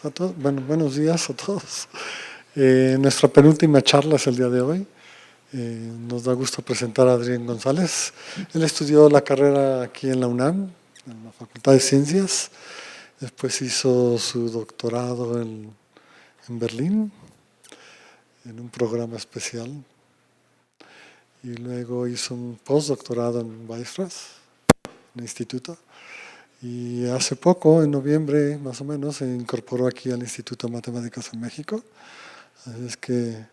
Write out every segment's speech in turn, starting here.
a todos. Bueno, buenos días a todos. Nuestra penúltima charla es el día de hoy. Nos da gusto presentar a Adrián González. Él estudió la carrera aquí en la UNAM, en la Facultad de Ciencias. Después hizo su doctorado en Berlín, en un programa especial. Y luego hizo un postdoctorado en Weizsäcker, en el instituto. Y hace poco, en noviembre más o menos, se incorporó aquí al Instituto de Matemáticas en México. Así es que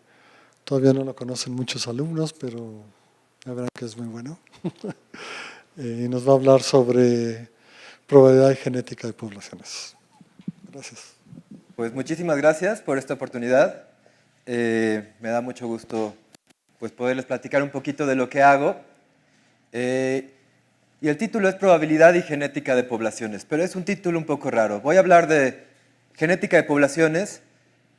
todavía no lo conocen muchos alumnos, pero la verdad que es muy bueno. Y nos va a hablar sobre probabilidad y genética de poblaciones. Gracias. Pues muchísimas gracias por esta oportunidad. Me da mucho gusto pues, poderles platicar un poquito de lo que hago. Y el título es Probabilidad y Genética de Poblaciones, pero es un título un poco raro. Voy a hablar de genética de poblaciones,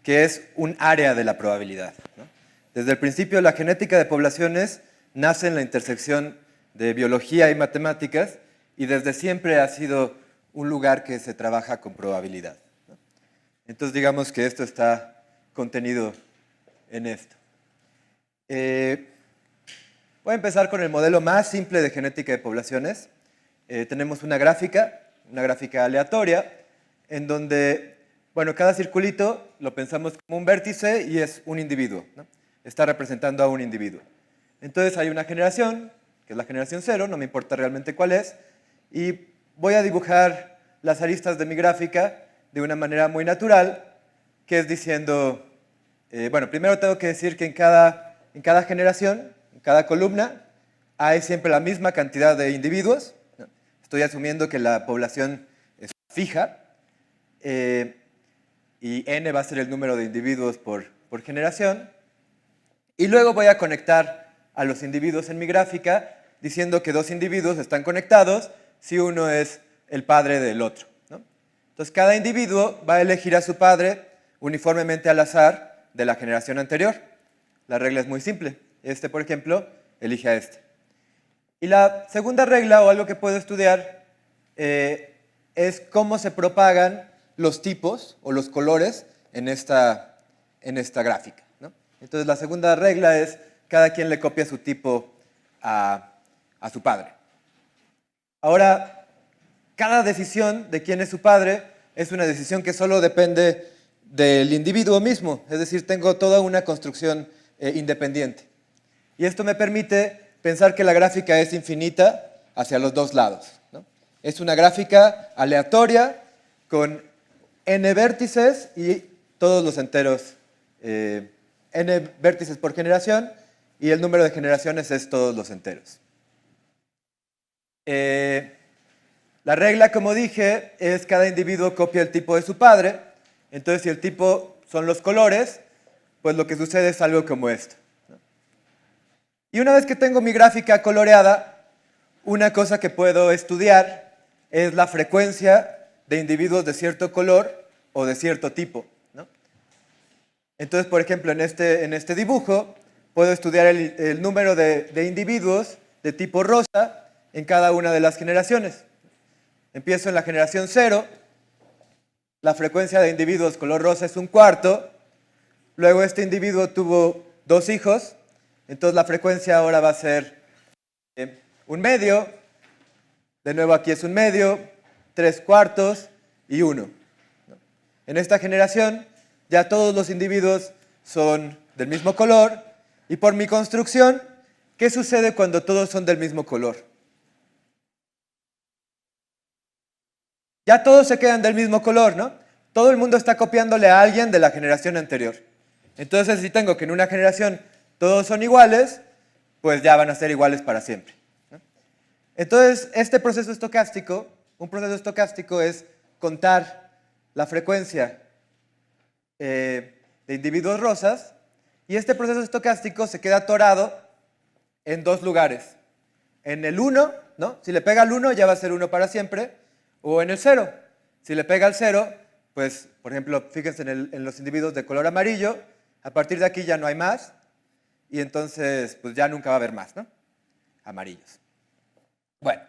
que es un área de la probabilidad, ¿no? Desde el principio, la genética de poblaciones nace en la intersección de biología y matemáticas y desde siempre ha sido un lugar que se trabaja con probabilidad, ¿no? Entonces, digamos que esto está contenido en esto. Voy a empezar con el modelo más simple de genética de poblaciones. Tenemos una gráfica aleatoria, en donde, bueno, cada circulito lo pensamos como un vértice y es un individuo, ¿no? Está representando a un individuo. Entonces hay una generación, que es la generación 0, no me importa realmente cuál es, y voy a dibujar las aristas de mi gráfica de una manera muy natural, que es diciendo, bueno, primero tengo que decir que en cada generación, en cada columna, hay siempre la misma cantidad de individuos. Estoy asumiendo que la población es fija, y n va a ser el número de individuos por generación. Y luego voy a conectar a los individuos en mi gráfica, diciendo que dos individuos están conectados si uno es el padre del otro, ¿no? Entonces, cada individuo va a elegir a su padre uniformemente al azar de la generación anterior. La regla es muy simple. Este, por ejemplo, elige a este. Y la segunda regla, o algo que puedo estudiar, es cómo se propagan los tipos o los colores en esta gráfica, ¿no? Entonces, la segunda regla es cada quien le copia su tipo a su padre. Ahora, cada decisión de quién es su padre es una decisión que solo depende del individuo mismo, es decir, tengo toda una construcción independiente. Y esto me permite pensar que la gráfica es infinita hacia los dos lados, ¿no? Es una gráfica aleatoria con n vértices y todos los enteros, n vértices por generación, y el número de generaciones es todos los enteros. La regla, como dije, es cada individuo copia el tipo de su padre. Entonces, si el tipo son los colores, pues lo que sucede es algo como esto, ¿no? Y una vez que tengo mi gráfica coloreada, una cosa que puedo estudiar es la frecuencia de individuos de cierto color o de cierto tipo, ¿no? Entonces, por ejemplo, en este dibujo, puedo estudiar el número de individuos de tipo rosa en cada una de las generaciones. Empiezo en la generación 0, la frecuencia de individuos color rosa es 1/4, luego este individuo tuvo 2 hijos, entonces la frecuencia ahora va a ser 1/2, de nuevo aquí es 1/2, 3/4 y 1. En esta generación ya todos los individuos son del mismo color, y por mi construcción, ¿qué sucede cuando todos son del mismo color? Ya todos se quedan del mismo color, ¿no? Todo el mundo está copiándole a alguien de la generación anterior. Entonces, si tengo que en una generación todos son iguales, pues ya van a ser iguales para siempre, ¿no? Entonces, este proceso estocástico, un proceso estocástico es contar la frecuencia de individuos rosas, y este proceso estocástico se queda atorado en dos lugares. En el 1, ¿no? Si le pega al 1 ya va a ser 1 para siempre, o en el 0. Si le pega al 0, pues, por ejemplo, fíjense en los individuos de color amarillo, a partir de aquí ya no hay más, y entonces pues ya nunca va a haber más, ¿no? Amarillos. Bueno,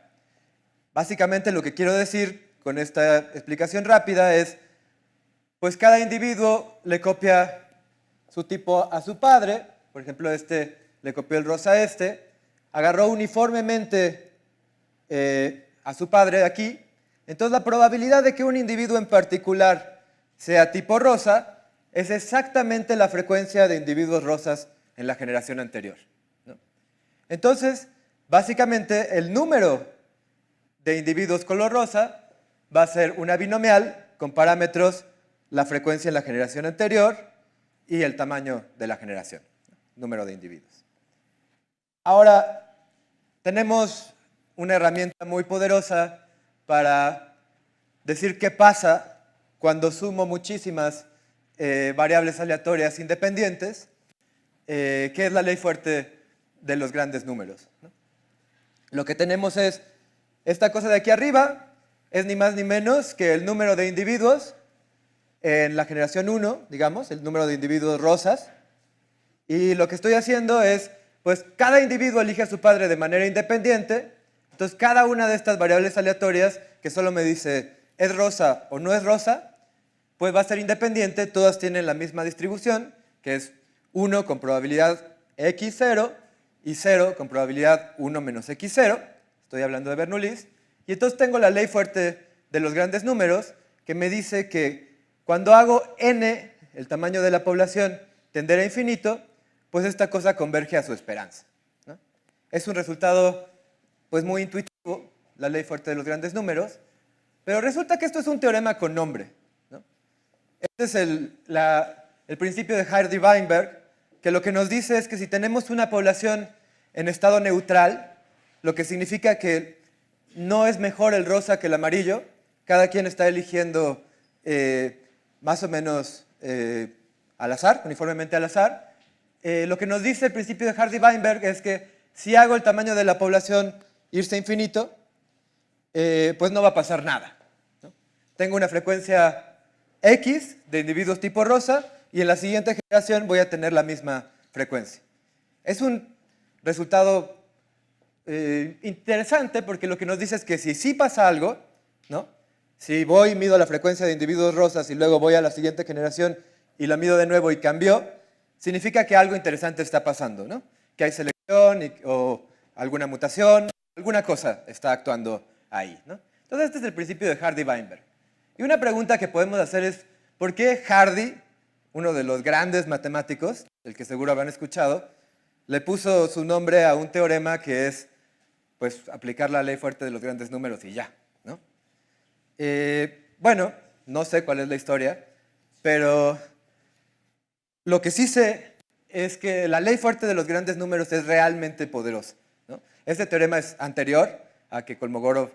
básicamente lo que quiero decir con esta explicación rápida es pues cada individuo le copia su tipo a su padre. Por ejemplo, este le copió el rosa a este, agarró uniformemente a su padre de aquí. Entonces la probabilidad de que un individuo en particular sea tipo rosa es exactamente la frecuencia de individuos rosas en la generación anterior, ¿no? Entonces, básicamente el número de individuos color rosa va a ser una binomial con parámetros la frecuencia en la generación anterior y el tamaño de la generación, número de individuos. Ahora, tenemos una herramienta muy poderosa para decir qué pasa cuando sumo muchísimas variables aleatorias independientes, que es la ley fuerte de los grandes números, ¿no? Lo que tenemos es esta cosa de aquí arriba, es ni más ni menos que el número de individuos en la generación 1, digamos, el número de individuos rosas. Y lo que estoy haciendo es, pues cada individuo elige a su padre de manera independiente. Entonces cada una de estas variables aleatorias que solo me dice es rosa o no es rosa, pues va a ser independiente, todas tienen la misma distribución, que es 1 con probabilidad x0 y 0 con probabilidad 1 menos x0. Estoy hablando de Bernoullis. Y entonces tengo la ley fuerte de los grandes números, que me dice que cuando hago n, el tamaño de la población, tender a infinito, pues esta cosa converge a su esperanza, ¿no? Es un resultado pues muy intuitivo, la ley fuerte de los grandes números, pero resulta que esto es un teorema con nombre, ¿no? Este es el principio de Hardy-Weinberg, que lo que nos dice es que si tenemos una población en estado neutral, lo que significa que no es mejor el rosa que el amarillo, cada quien está eligiendo más o menos al azar, uniformemente al azar. Lo que nos dice el principio de Hardy-Weinberg es que si hago el tamaño de la población irse a infinito, pues no va a pasar nada, ¿no? Tengo una frecuencia X de individuos tipo rosa y en la siguiente generación voy a tener la misma frecuencia. Es un resultado interesante porque lo que nos dice es que si sí pasa algo, ¿no? Si voy y mido la frecuencia de individuos rosas y luego voy a la siguiente generación y la mido de nuevo y cambió, significa que algo interesante está pasando, ¿no? Que hay selección o alguna mutación, alguna cosa está actuando ahí, ¿no? Entonces este es el principio de Hardy-Weinberg. Y una pregunta que podemos hacer es, ¿por qué Hardy, uno de los grandes matemáticos, el que seguro habrán escuchado, le puso su nombre a un teorema que es, pues, aplicar la ley fuerte de los grandes números y ya, ¿no? Bueno, no sé cuál es la historia, pero lo que sí sé es que la ley fuerte de los grandes números es realmente poderosa, ¿no? Este teorema es anterior a que Kolmogorov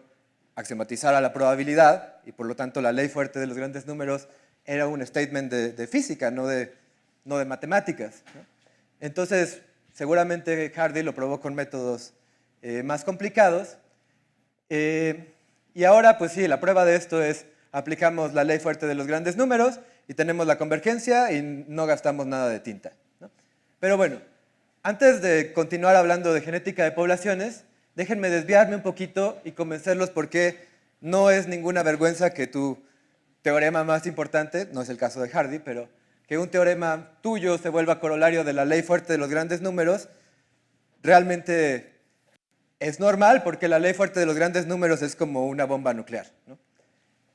axiomatizara la probabilidad y por lo tanto la ley fuerte de los grandes números era un statement de física, no de matemáticas, ¿no? Entonces, seguramente Hardy lo probó con métodos más complicados. Y ahora, pues sí, la prueba de esto es, aplicamos la ley fuerte de los grandes números y tenemos la convergencia y no gastamos nada de tinta, ¿no? Pero bueno, antes de continuar hablando de genética de poblaciones, déjenme desviarme un poquito y convencerlos por qué no es ninguna vergüenza que tu teorema más importante, no es el caso de Hardy, pero que un teorema tuyo se vuelva corolario de la ley fuerte de los grandes números, realmente es normal porque la ley fuerte de los grandes números es como una bomba nuclear, ¿no?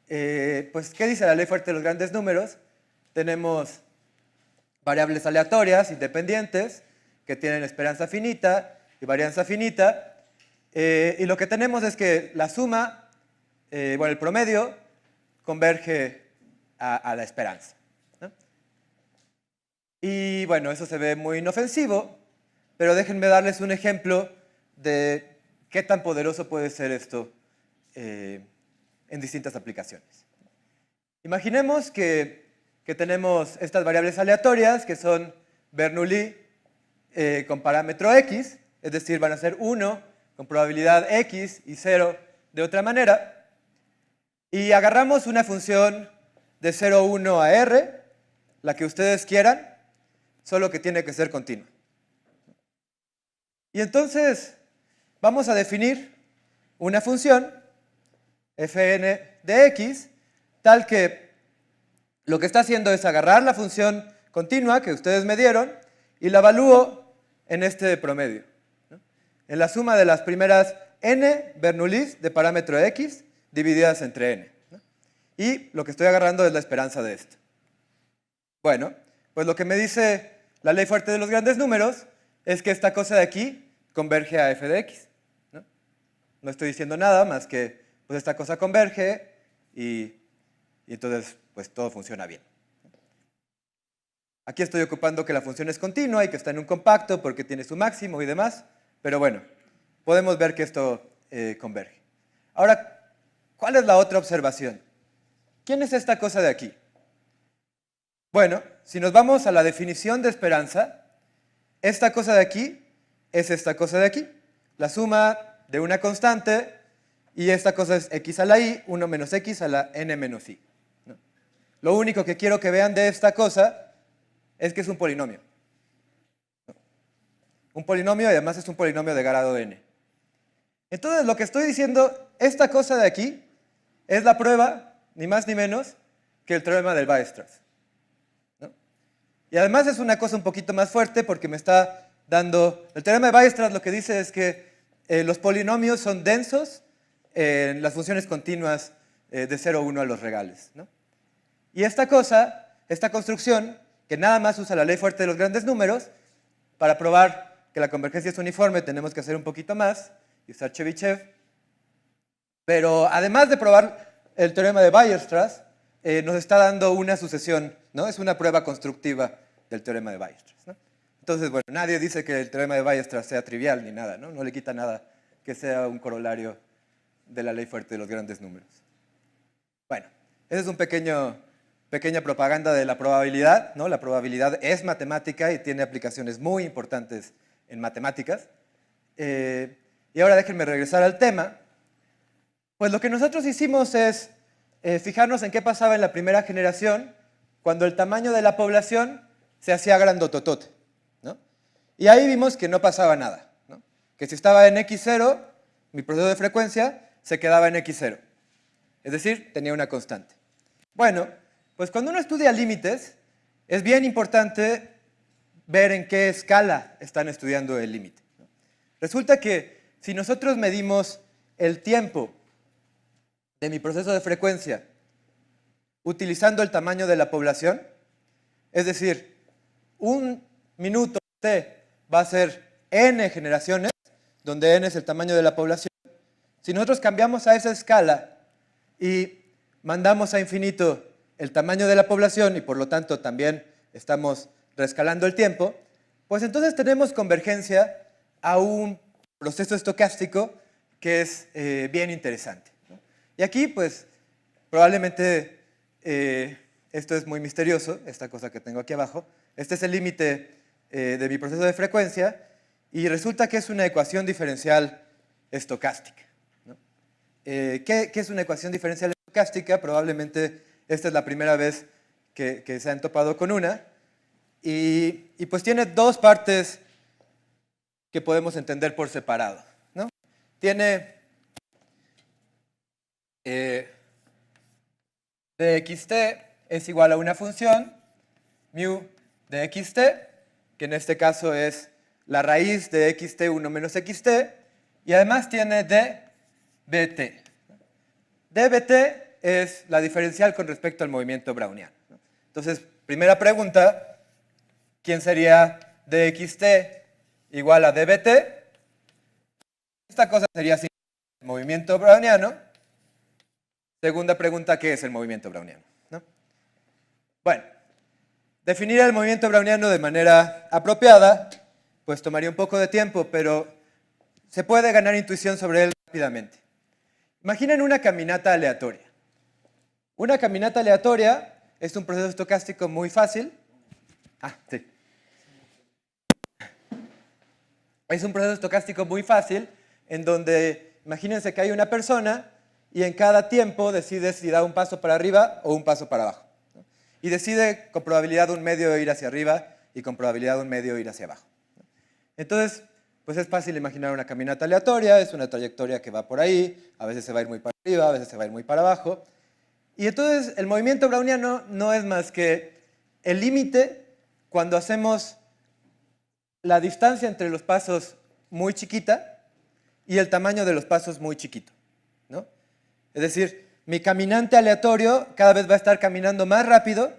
Pues, ¿qué dice la ley fuerte de los grandes números? Tenemos variables aleatorias, independientes, que tienen esperanza finita y varianza finita, y lo que tenemos es que la suma, bueno, el promedio, converge a la esperanza, ¿no? Y bueno, eso se ve muy inofensivo, pero déjenme darles un ejemplo de qué tan poderoso puede ser esto en distintas aplicaciones. Imaginemos que tenemos estas variables aleatorias que son Bernoulli con parámetro x, es decir, van a ser 1 con probabilidad x y 0 de otra manera, y agarramos una función de 0, 1 a r, la que ustedes quieran, solo que tiene que ser continua. Y entonces vamos a definir una función fn de x tal que lo que está haciendo es agarrar la función continua que ustedes me dieron y la evalúo en este promedio, ¿no? En la suma de las primeras n Bernoullis de parámetro x divididas entre n, ¿no? Y lo que estoy agarrando es la esperanza de esto. Bueno, pues lo que me dice la ley fuerte de los grandes números es que esta cosa de aquí converge a f de x, ¿no? No estoy diciendo nada más que pues esta cosa converge y entonces pues todo funciona bien. Aquí estoy ocupando que la función es continua y que está en un compacto porque tiene su máximo y demás, pero bueno, podemos ver que esto converge. Ahora, ¿cuál es la otra observación? ¿Quién es esta cosa de aquí? Bueno, si nos vamos a la definición de esperanza, esta cosa de aquí es esta cosa de aquí, la suma de una constante, y esta cosa es x a la i, 1 menos x a la n menos i, ¿no? Lo único que quiero que vean de esta cosa es que es un polinomio. Un polinomio y además es un polinomio de grado n. Entonces lo que estoy diciendo, esta cosa de aquí es la prueba, ni más ni menos, que el teorema del Weierstrass, ¿no? Y además es una cosa un poquito más fuerte porque me está dando... El teorema de Weierstrass lo que dice es que los polinomios son densos en las funciones continuas de 0, 1 a los regales, ¿no? Y esta cosa, esta construcción, que nada más usa la ley fuerte de los grandes números, para probar que la convergencia es uniforme tenemos que hacer un poquito más y usar Chebyshev, pero además de probar el teorema de Weierstrass, nos está dando una sucesión, ¿no? Es una prueba constructiva del teorema de Weierstrass, ¿no? Entonces, bueno, nadie dice que el teorema de Weierstrass sea trivial ni nada, ¿no? No le quita nada que sea un corolario de la ley fuerte de los grandes números. Bueno, ese es un pequeña propaganda de la probabilidad, ¿no? La probabilidad es matemática y tiene aplicaciones muy importantes en matemáticas. Y ahora déjenme regresar al tema. Pues lo que nosotros hicimos es fijarnos en qué pasaba en la primera generación cuando el tamaño de la población se hacía grandototote, ¿no? Y ahí vimos que no pasaba nada, ¿no? Que si estaba en x0, mi proceso de frecuencia se quedaba en x0. Es decir, tenía una constante. Bueno, pues cuando uno estudia límites, es bien importante ver en qué escala están estudiando el límite, ¿no? Resulta que si nosotros medimos el tiempo de mi proceso de frecuencia utilizando el tamaño de la población, es decir, un minuto t va a ser n generaciones, donde n es el tamaño de la población. Si nosotros cambiamos a esa escala y mandamos a infinito el tamaño de la población y por lo tanto también estamos reescalando el tiempo, pues entonces tenemos convergencia a un proceso estocástico que es bien interesante, ¿no? Y aquí pues probablemente esto es muy misterioso, esta cosa que tengo aquí abajo. Este es el límite de mi proceso de frecuencia y resulta que es una ecuación diferencial estocástica, ¿no? ¿Qué es una ecuación diferencial estocástica? Probablemente esta es la primera vez que se han topado con una. Y pues tiene dos partes que podemos entender por separado, ¿no? Tiene dxt es igual a una función, mu de xt, que en este caso es la raíz de xt 1 menos xt, y además tiene dbt. dbt es la diferencial con respecto al movimiento browniano, ¿no? Entonces, primera pregunta, ¿quién sería dxt igual a dbt? Esta cosa sería así, el movimiento browniano. Segunda pregunta, ¿qué es el movimiento browniano, ¿no? Bueno, definir el movimiento browniano de manera apropiada, pues tomaría un poco de tiempo, pero se puede ganar intuición sobre él rápidamente. Imaginen una caminata aleatoria. Una caminata aleatoria es un proceso estocástico muy fácil. Sí. Es un proceso estocástico muy fácil en donde, imagínense que hay una persona y en cada tiempo decide si da un paso para arriba o un paso para abajo, ¿no? Y decide con probabilidad 1/2 ir hacia arriba y con probabilidad 1/2 ir hacia abajo, ¿no? Entonces, pues es fácil imaginar una caminata aleatoria, es una trayectoria que va por ahí, a veces se va a ir muy para arriba, a veces se va a ir muy para abajo. Y entonces el movimiento browniano no es más que el límite cuando hacemos la distancia entre los pasos muy chiquita y el tamaño de los pasos muy chiquito, ¿no? Es decir, mi caminante aleatorio cada vez va a estar caminando más rápido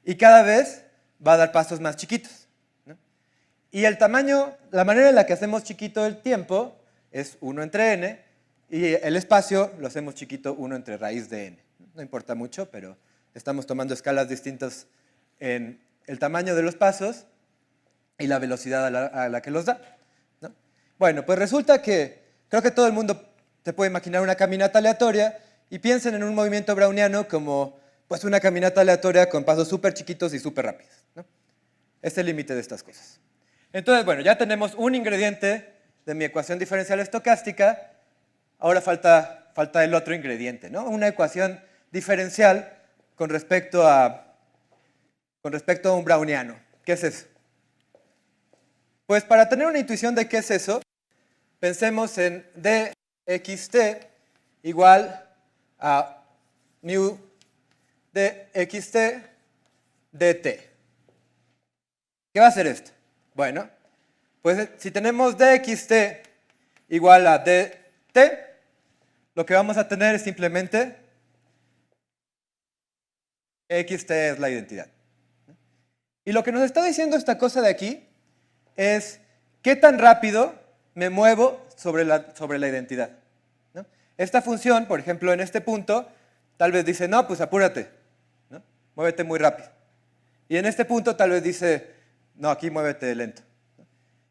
y cada vez va a dar pasos más chiquitos, ¿no? Y el tamaño, la manera en la que hacemos chiquito el tiempo es 1 entre n y el espacio lo hacemos chiquito 1 entre raíz de n. No importa mucho, pero estamos tomando escalas distintas en el tamaño de los pasos y la velocidad a la que los da, ¿no? Bueno, pues resulta que creo que todo el mundo se puede imaginar una caminata aleatoria y piensen en un movimiento browniano como pues una caminata aleatoria con pasos súper chiquitos y súper rápidos, ¿no? Es el límite de estas cosas. Entonces, bueno, ya tenemos un ingrediente de mi ecuación diferencial estocástica. Ahora falta el otro ingrediente, ¿no? Una ecuación diferencial con respecto a un browniano. ¿Qué es eso? Pues para tener una intuición de qué es eso, pensemos en dxt igual a mu dxt dt. ¿Qué va a hacer esto? Bueno, pues si tenemos dxt igual a dt, lo que vamos a tener es simplemente xt es la identidad. Y lo que nos está diciendo esta cosa de aquí es qué tan rápido me muevo sobre la identidad, ¿no? Esta función, por ejemplo, en este punto, tal vez dice, no, pues apúrate, ¿no? Muévete muy rápido. Y en este punto tal vez dice, no, aquí muévete lento, ¿no?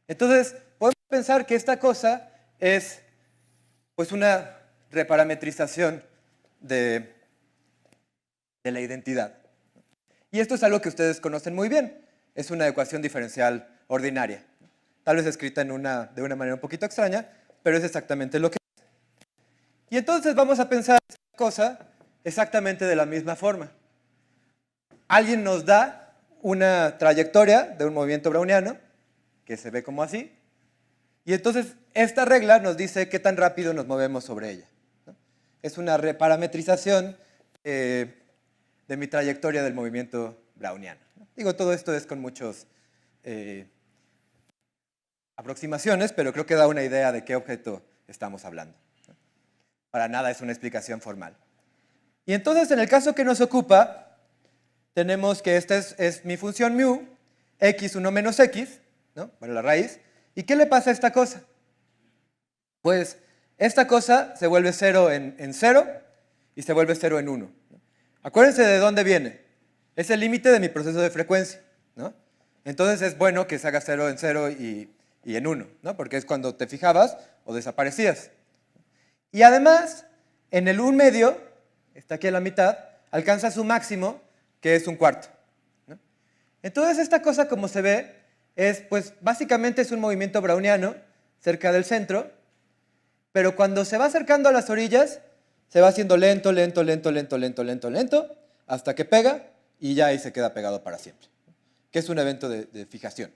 Entonces, podemos pensar que esta cosa es pues una reparametrización de la identidad. Y esto es algo que ustedes conocen muy bien. Es una ecuación diferencial ordinaria. Tal vez escrita de una manera un poquito extraña, pero es exactamente lo que es. Y entonces vamos a pensar esta cosa exactamente de la misma forma. Alguien nos da una trayectoria de un movimiento browniano, que se ve como así, y entonces esta regla nos dice qué tan rápido nos movemos sobre ella, ¿no? Es una reparametrización de mi trayectoria del movimiento browniano, ¿no? Digo, todo esto es con muchas aproximaciones, pero creo que da una idea de qué objeto estamos hablando, ¿no? Para nada es una explicación formal. Y entonces, en el caso que nos ocupa, tenemos que esta es mi función mu, x1 menos x, ¿no? Bueno, la raíz. ¿Y qué le pasa a esta cosa? Pues esta cosa se vuelve 0 en 0 y se vuelve 0 en 1. Acuérdense de dónde viene. Es el límite de mi proceso de frecuencia, ¿no? Entonces es bueno que se haga 0 en 0 y en 1, ¿no? Porque es cuando te fijabas o desaparecías. Y además, en el 1 medio, está aquí a la mitad, alcanza su máximo, que es 1/4, ¿no? Entonces esta cosa, como se ve, pues básicamente es un movimiento browniano cerca del centro, pero cuando se va acercando a las orillas, se va haciendo lento, lento, lento, lento, lento, lento, lento, hasta que pega y ya ahí se queda pegado para siempre, que es un evento de fijación.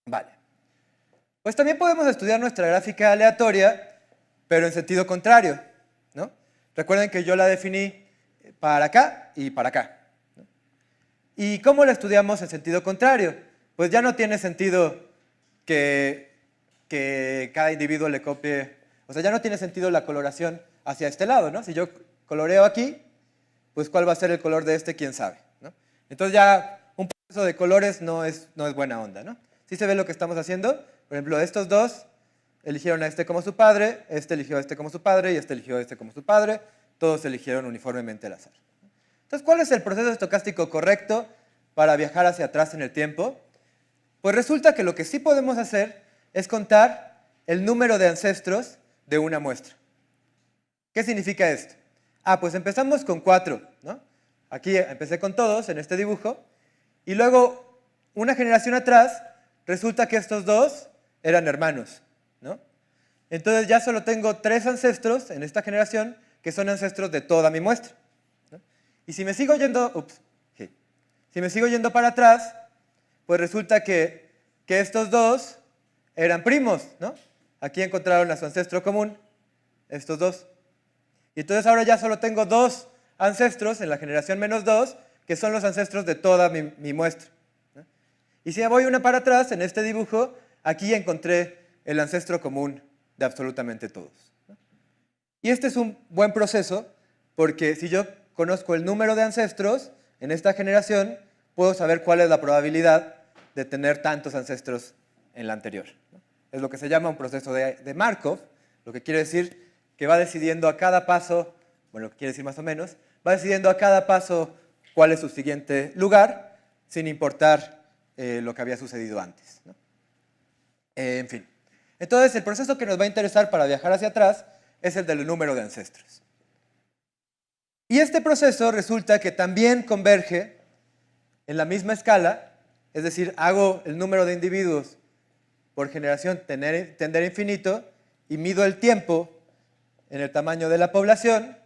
Vale. Pues también podemos estudiar nuestra gráfica aleatoria, pero en sentido contrario, ¿no? Recuerden que yo la definí para acá y para acá, ¿no? ¿Y cómo la estudiamos en sentido contrario? Pues ya no tiene sentido que cada individuo le copie, o sea, ya no tiene sentido la coloración hacia este lado, ¿no? Si yo coloreo aquí, pues ¿cuál va a ser el color de este? ¿Quién sabe?, ¿no? Entonces ya un proceso de colores no es buena onda, ¿no? ¿Sí se ve lo que estamos haciendo? Por ejemplo, estos dos eligieron a este como su padre, este eligió a este como su padre y este eligió a este como su padre. Todos eligieron uniformemente al azar. Entonces, ¿cuál es el proceso estocástico correcto para viajar hacia atrás en el tiempo? Pues resulta que lo que sí podemos hacer es contar el número de ancestros de una muestra. ¿Qué significa esto? Pues empezamos con 4, ¿no? Aquí empecé con todos en este dibujo, y luego, una generación atrás, resulta que estos dos eran hermanos, ¿no? Entonces ya solo tengo 3 ancestros en esta generación que son ancestros de toda mi muestra, ¿no? Y si me sigo yendo, si me sigo yendo para atrás, pues resulta que estos dos eran primos, ¿no? Aquí encontraron a su ancestro común, estos dos. Y entonces ahora ya solo tengo 2 ancestros en la generación -2, que son los ancestros de toda mi muestra. Y si me voy una para atrás, en este dibujo, aquí encontré el ancestro común de absolutamente todos. Y este es un buen proceso, porque si yo conozco el número de ancestros en esta generación, puedo saber cuál es la probabilidad de tener tantos ancestros en la anterior. Es lo que se llama un proceso de Markov, lo que quiere decir que va decidiendo a cada paso, bueno, lo que quiere decir más o menos, va decidiendo a cada paso cuál es su siguiente lugar, sin importar lo que había sucedido antes, ¿no? En fin. Entonces, el proceso que nos va a interesar para viajar hacia atrás es el del número de ancestros. Y este proceso resulta que también converge en la misma escala, es decir, hago el número de individuos por generación tender a infinito y mido el tiempo en el tamaño de la población,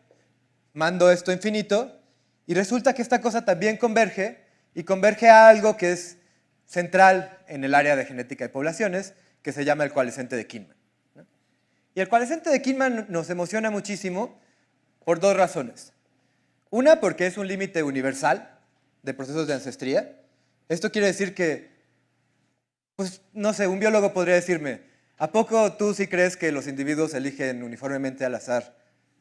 mando esto a infinito y resulta que esta cosa también converge y converge a algo que es central en el área de genética de poblaciones, que se llama el coalescente de Kinman, ¿no? Y el coalescente de Kinman nos emociona muchísimo por dos razones. Una, porque es un límite universal de procesos de ancestría. Esto quiere decir que, pues, no sé, un biólogo podría decirme, ¿a poco tú sí crees que los individuos eligen uniformemente al azar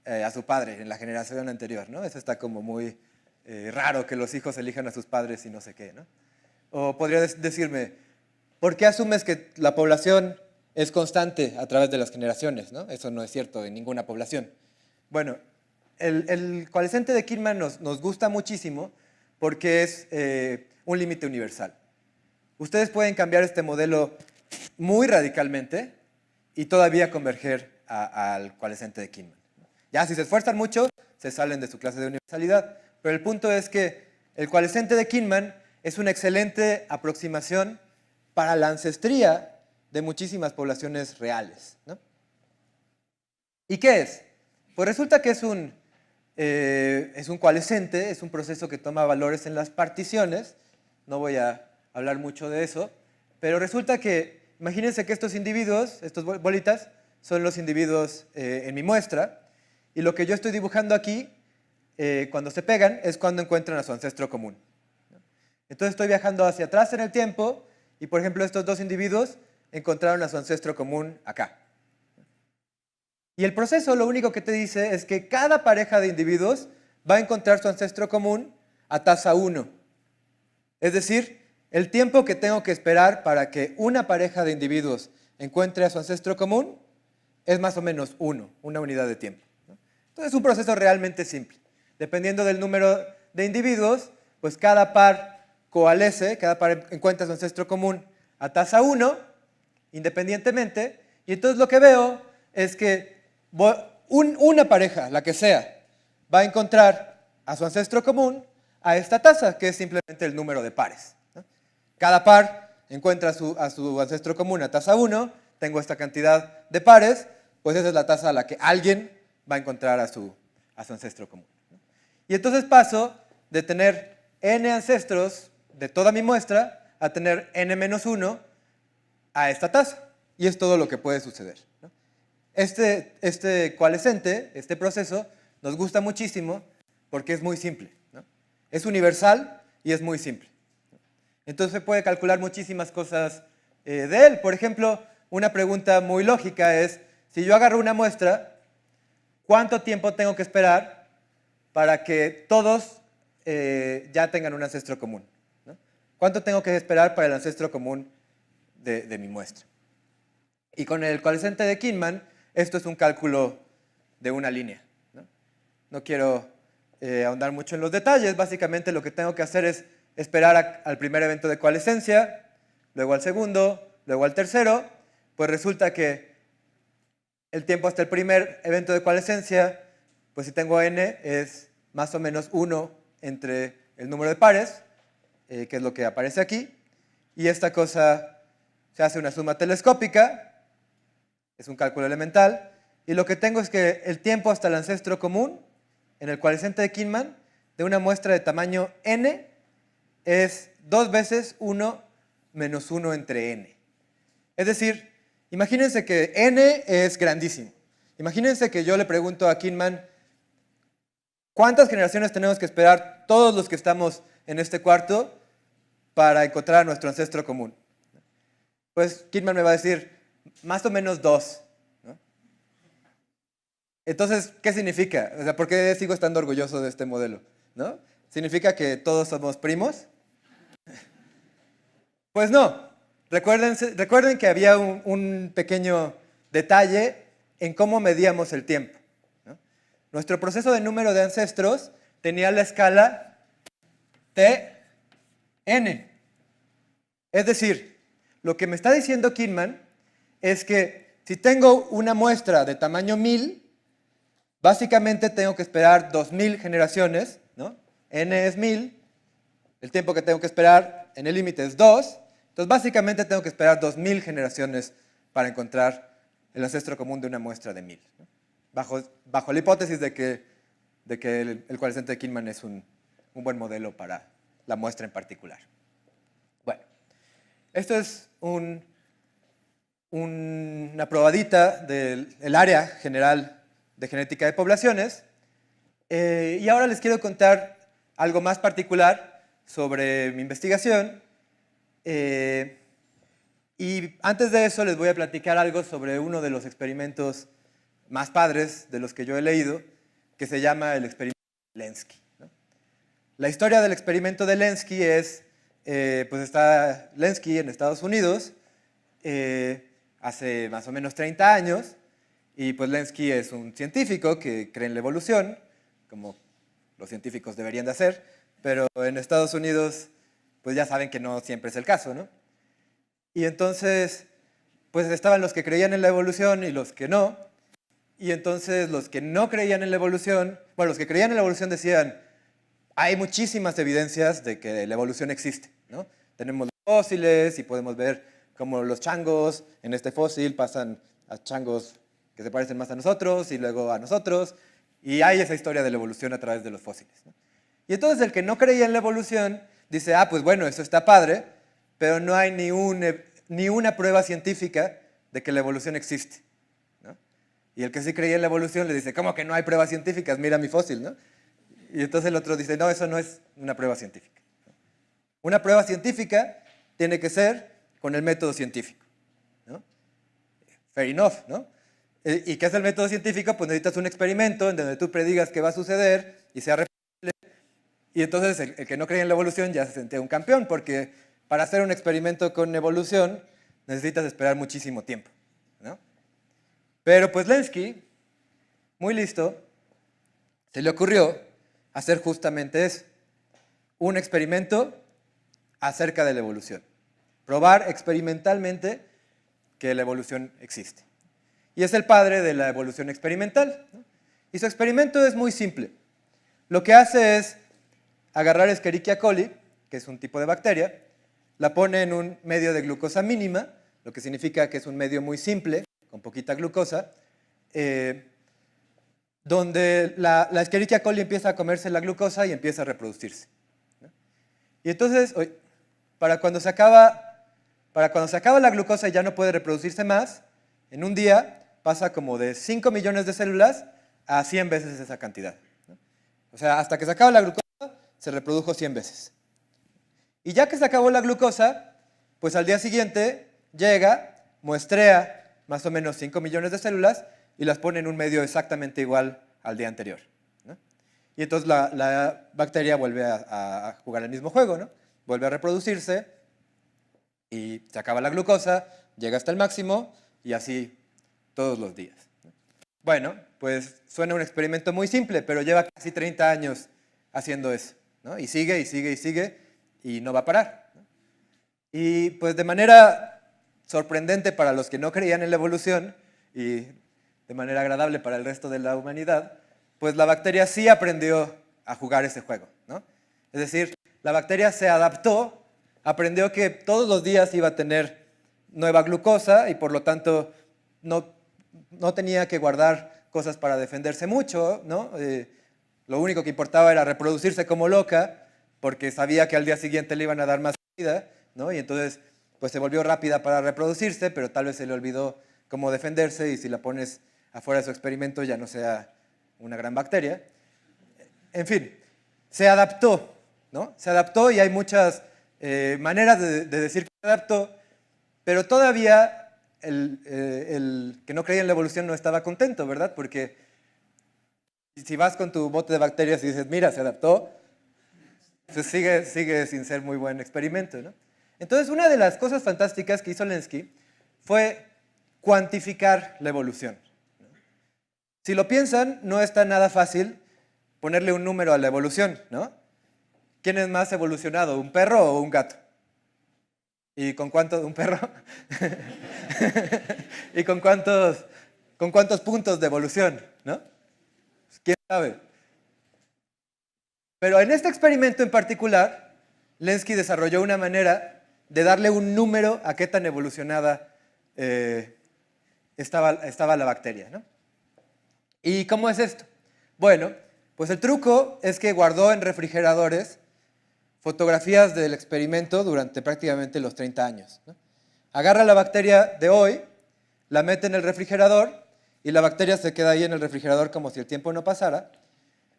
a su padre en la generación anterior, ¿no? Eso está como muy raro que los hijos elijan a sus padres y no sé qué, ¿no? O podría decirme, ¿por qué asumes que la población es constante a través de las generaciones, ¿no? Eso no es cierto en ninguna población. Bueno, el coalescente de Kinman nos gusta muchísimo porque es un límite universal. Ustedes pueden cambiar este modelo muy radicalmente y todavía converger al coalescente de Kinman. Ya si se esfuerzan mucho, se salen de su clase de universalidad. Pero el punto es que el coalescente de Kinman es una excelente aproximación para la ancestría de muchísimas poblaciones reales, ¿no? ¿Y qué es? Pues resulta que es un coalescente, es un proceso que toma valores en las particiones. No voy a hablar mucho de eso, pero resulta que, imagínense que estos individuos, estas bolitas, son los individuos en mi muestra, y lo que yo estoy dibujando aquí, cuando se pegan, es cuando encuentran a su ancestro común. Entonces estoy viajando hacia atrás en el tiempo, y por ejemplo estos dos individuos encontraron a su ancestro común acá. Y el proceso lo único que te dice es que cada pareja de individuos va a encontrar su ancestro común a tasa 1. Es decir, el tiempo que tengo que esperar para que una pareja de individuos encuentre a su ancestro común es más o menos 1, una unidad de tiempo, ¿no? Entonces es un proceso realmente simple. Dependiendo del número de individuos, pues cada par coalesce, cada par encuentra su ancestro común a tasa 1, independientemente, y entonces lo que veo es que una pareja, la que sea, va a encontrar a su ancestro común a esta tasa, que es simplemente el número de pares, ¿no? Cada par encuentra a su ancestro común a tasa 1, tengo esta cantidad de pares, pues esa es la tasa a la que alguien va a encontrar a su ancestro común, ¿no? Y entonces paso de tener n ancestros de toda mi muestra a tener n-1 a esta tasa. Y es todo lo que puede suceder, ¿no? Este coalescente, este proceso, nos gusta muchísimo porque es muy simple, ¿no? Es universal y es muy simple. Entonces se puede calcular muchísimas cosas de él. Por ejemplo, una pregunta muy lógica es, si yo agarro una muestra, ¿cuánto tiempo tengo que esperar para que todos ya tengan un ancestro común, ¿no? ¿Cuánto tengo que esperar para el ancestro común de mi muestra? Y con el coalescente de Kinman, esto es un cálculo de una línea, ¿no? No quiero ahondar mucho en los detalles. Básicamente lo que tengo que hacer es esperar al primer evento de coalescencia, luego al segundo, luego al tercero. Pues resulta que el tiempo hasta el primer evento de coalescencia, pues si tengo n, es más o menos 1 entre el número de pares, que es lo que aparece aquí, y esta cosa se hace una suma telescópica, es un cálculo elemental, y lo que tengo es que el tiempo hasta el ancestro común, en el coalescente de Kinman, de una muestra de tamaño n, es 2 veces 1 menos 1 entre n. Es decir, imagínense que n es grandísimo. Imagínense que yo le pregunto a Kinman, ¿cuántas generaciones tenemos que esperar todos los que estamos en este cuarto para encontrar a nuestro ancestro común? Pues Kidman me va a decir, más o menos 2. ¿No? Entonces, ¿qué significa? O sea, ¿por qué sigo estando orgulloso de este modelo? ¿No? ¿Significa que todos somos primos? Pues no. Recuerden que había un pequeño detalle en cómo medíamos el tiempo. ¿No? Nuestro proceso de número de ancestros tenía la escala Tn. Es decir, lo que me está diciendo Kidman es que si tengo una muestra de tamaño 1000, básicamente tengo que esperar 2000 generaciones, ¿no? N es 1000, el tiempo que tengo que esperar en el límite es 2, entonces básicamente tengo que esperar 2000 generaciones para encontrar el ancestro común de una muestra de 1000, ¿no? Bajo la hipótesis de que el coeficiente de Kidman es un buen modelo para la muestra en particular. Bueno, esto es una probadita del área general de genética de poblaciones. Y ahora les quiero contar algo más particular sobre mi investigación. Y antes de eso les voy a platicar algo sobre uno de los experimentos más padres de los que yo he leído, que se llama el experimento de Lenski, ¿no? La historia del experimento de Lenski es, pues está Lenski en Estados Unidos, hace más o menos 30 años, y pues Lenski es un científico que cree en la evolución, como los científicos deberían de hacer, pero en Estados Unidos pues ya saben que no siempre es el caso, ¿no? Y entonces, pues estaban los que creían en la evolución y los que no, y entonces los que no creían en la evolución, bueno, los que creían en la evolución decían, hay muchísimas evidencias de que la evolución existe, ¿no? Tenemos fósiles y podemos ver cómo los changos en este fósil pasan a changos que se parecen más a nosotros y luego a nosotros, y hay esa historia de la evolución a través de los fósiles, ¿no? Y entonces el que no creía en la evolución dice, ah, pues bueno, eso está padre, pero no hay ni una prueba científica de que la evolución existe, ¿no? Y el que sí creía en la evolución le dice, ¿cómo que no hay pruebas científicas? Mira mi fósil, ¿no? Y entonces el otro dice, no, eso no es una prueba científica. Una prueba científica tiene que ser con el método científico, ¿no? Fair enough, ¿no? ¿Y qué es el método científico? Pues necesitas un experimento en donde tú predigas qué va a suceder y sea repetible. Y entonces el que no creía en la evolución ya se sentía un campeón, porque para hacer un experimento con evolución necesitas esperar muchísimo tiempo, ¿no? Pero pues Lenski, muy listo, se le ocurrió hacer justamente eso, un experimento acerca de la evolución. Probar experimentalmente que la evolución existe. Y es el padre de la evolución experimental, ¿no? Y su experimento es muy simple. Lo que hace es agarrar Escherichia coli, que es un tipo de bacteria, la pone en un medio de glucosa mínima, lo que significa que es un medio muy simple, con poquita glucosa, donde la Escherichia coli empieza a comerse la glucosa y empieza a reproducirse, ¿no? Y entonces, para cuando se acaba la glucosa y ya no puede reproducirse más, en un día pasa como de 5 millones de células a 100 veces esa cantidad, ¿no? O sea, hasta que se acaba la glucosa, se reprodujo 100 veces. Y ya que se acabó la glucosa, pues al día siguiente llega, muestrea más o menos 5 millones de células y las pone en un medio exactamente igual al día anterior, ¿no? Y entonces la bacteria vuelve a jugar el mismo juego, ¿no? Vuelve a reproducirse y se acaba la glucosa, llega hasta el máximo y así todos los días. Bueno, pues suena un experimento muy simple, pero lleva casi 30 años haciendo eso, ¿no? Y sigue, y sigue, y sigue, y no va a parar, ¿no? Y pues de manera sorprendente para los que no creían en la evolución y de manera agradable para el resto de la humanidad, pues la bacteria sí aprendió a jugar ese juego, ¿no? Es decir, la bacteria se adaptó, aprendió que todos los días iba a tener nueva glucosa y por lo tanto no tenía que guardar cosas para defenderse mucho, ¿no? Lo único que importaba era reproducirse como loca, porque sabía que al día siguiente le iban a dar más comida, ¿no? Y entonces pues se volvió rápida para reproducirse, pero tal vez se le olvidó cómo defenderse y si la pones afuera de su experimento ya no sea una gran bacteria. en fin, se adaptó, ¿no? Se adaptó y hay muchas maneras de decir que se adaptó, pero todavía el que no creía en la evolución no estaba contento, ¿verdad? Porque si vas con tu bote de bacterias y dices, mira, se adaptó, pues sigue sin ser muy buen experimento, ¿no? Entonces, una de las cosas fantásticas que hizo Lenski fue cuantificar la evolución. Si lo piensan, no está nada fácil ponerle un número a la evolución, ¿no? ¿Quién es más evolucionado, un perro o un gato? ¿Y con cuánto? ¿Un perro? ¿Y con cuántos puntos de evolución, no? Pues, ¿quién sabe? Pero en este experimento en particular, Lenski desarrolló una manera de darle un número a qué tan evolucionada estaba la bacteria, ¿no? ¿Y cómo es esto? Bueno, pues el truco es que guardó en refrigeradores fotografías del experimento durante prácticamente los 30 años, ¿no? Agarra la bacteria de hoy, la mete en el refrigerador y la bacteria se queda ahí en el refrigerador como si el tiempo no pasara,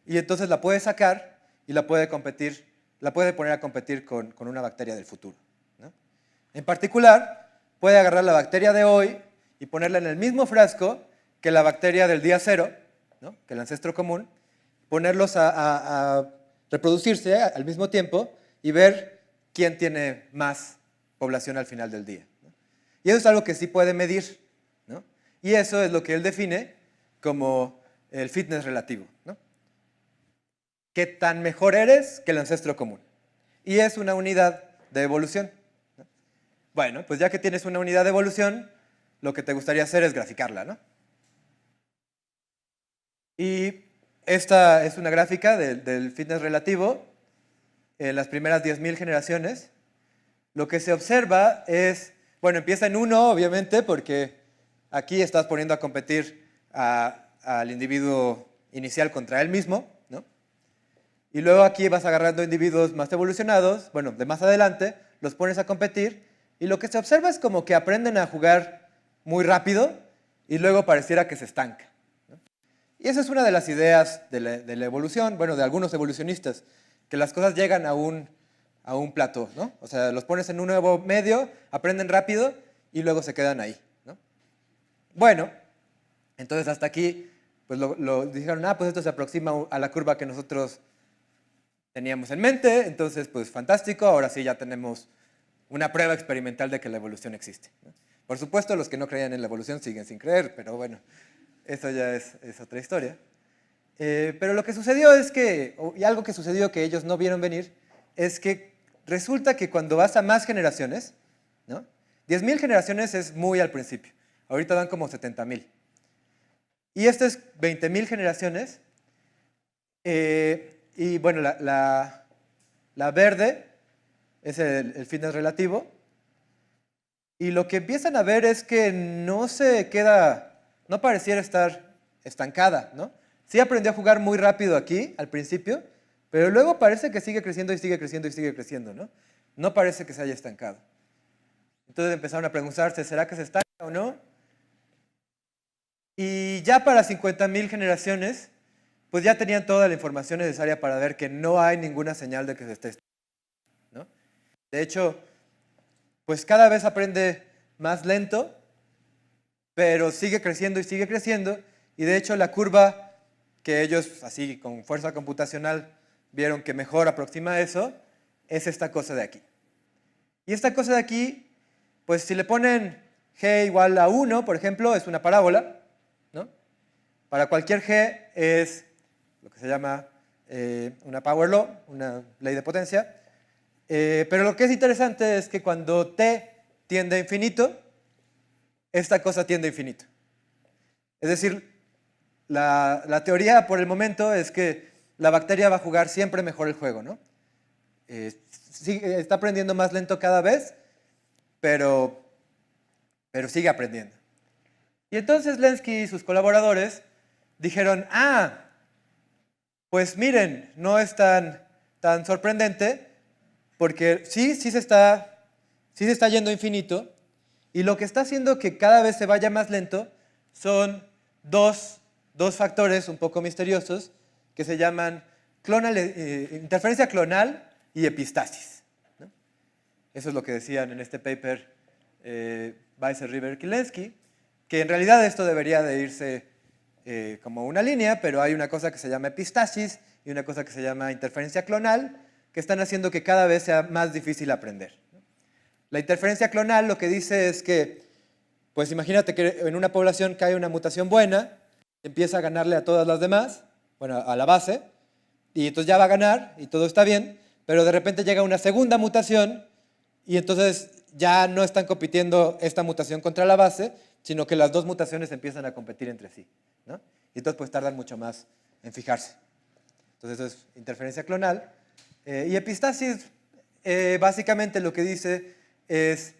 y entonces la puede sacar y la puede poner a competir con una bacteria del futuro, ¿no? En particular, puede agarrar la bacteria de hoy y ponerla en el mismo frasco que la bacteria del día cero, ¿no? Que el ancestro común, ponerlos a reproducirse al mismo tiempo y ver quién tiene más población al final del día, ¿no? Y eso es algo que sí puede medir, ¿no? Y eso es lo que él define como el fitness relativo, ¿no? ¿Qué tan mejor eres que el ancestro común? Y es una unidad de evolución, ¿no? Bueno, pues ya que tienes una unidad de evolución, lo que te gustaría hacer es graficarla, ¿no? Y esta es una gráfica del fitness relativo en las primeras 10.000 generaciones. Lo que se observa es, bueno, empieza en 1, obviamente, porque aquí estás poniendo a competir al individuo inicial contra él mismo, ¿no? Y luego aquí vas agarrando individuos más evolucionados, bueno, de más adelante, los pones a competir, y lo que se observa es como que aprenden a jugar muy rápido y luego pareciera que se estanca. Y esa es una de las ideas de la evolución, bueno, de algunos evolucionistas, que las cosas llegan a un plató, ¿no? O sea, los pones en un nuevo medio, aprenden rápido y luego se quedan ahí, ¿no? Bueno, entonces hasta aquí, pues lo dijeron, pues esto se aproxima a la curva que nosotros teníamos en mente, entonces pues fantástico, ahora sí ya tenemos una prueba experimental de que la evolución existe, ¿no? Por supuesto, los que no creían en la evolución siguen sin creer, pero bueno, eso ya es otra historia. Pero lo que sucedió es que, y algo que sucedió que ellos no vieron venir, es que resulta que cuando vas a más generaciones, ¿no? 10.000 generaciones es muy al principio, ahorita van como 70.000. Y esto es 20.000 generaciones, y bueno, la verde es el fitness relativo, y lo que empiezan a ver es que no pareciera estar estancada, ¿no? Sí aprendió a jugar muy rápido aquí, al principio, pero luego parece que sigue creciendo y sigue creciendo y sigue creciendo, ¿no? No parece que se haya estancado. Entonces empezaron a preguntarse, ¿será que se estanca o no? Y ya para 50.000 generaciones, pues ya tenían toda la información necesaria para ver que no hay ninguna señal de que se esté estancando, ¿no? De hecho, pues cada vez aprende más lento, pero sigue creciendo y sigue creciendo, y de hecho la curva que ellos, así con fuerza computacional, vieron que mejor aproxima eso, es esta cosa de aquí. Y esta cosa de aquí, pues si le ponen g igual a 1, por ejemplo, es una parábola, ¿no? Para cualquier g es lo que se llama una power law, una ley de potencia, pero lo que es interesante es que cuando t tiende a infinito, esta cosa tiende a infinito. Es decir, la teoría por el momento es que la bacteria va a jugar siempre mejor el juego, ¿no? Está aprendiendo más lento cada vez, pero sigue aprendiendo. Y entonces Lenski y sus colaboradores dijeron, pues miren, no es tan sorprendente, porque sí se está yendo a infinito, y lo que está haciendo que cada vez se vaya más lento son dos factores un poco misteriosos que se llaman interferencia clonal y epistasis, ¿no? Eso es lo que decían en este paper Weiser, River, Kilensky, que en realidad esto debería de irse como una línea, pero hay una cosa que se llama epistasis y una cosa que se llama interferencia clonal, que están haciendo que cada vez sea más difícil aprender. La interferencia clonal lo que dice es que, pues imagínate que en una población cae una mutación buena, empieza a ganarle a todas las demás, bueno, a la base, y entonces ya va a ganar y todo está bien, pero de repente llega una segunda mutación y entonces ya no están compitiendo esta mutación contra la base, sino que las dos mutaciones empiezan a competir entre sí, ¿no? Y entonces pues tardan mucho más en fijarse. Entonces eso es interferencia clonal. Y epistasis básicamente lo que dice es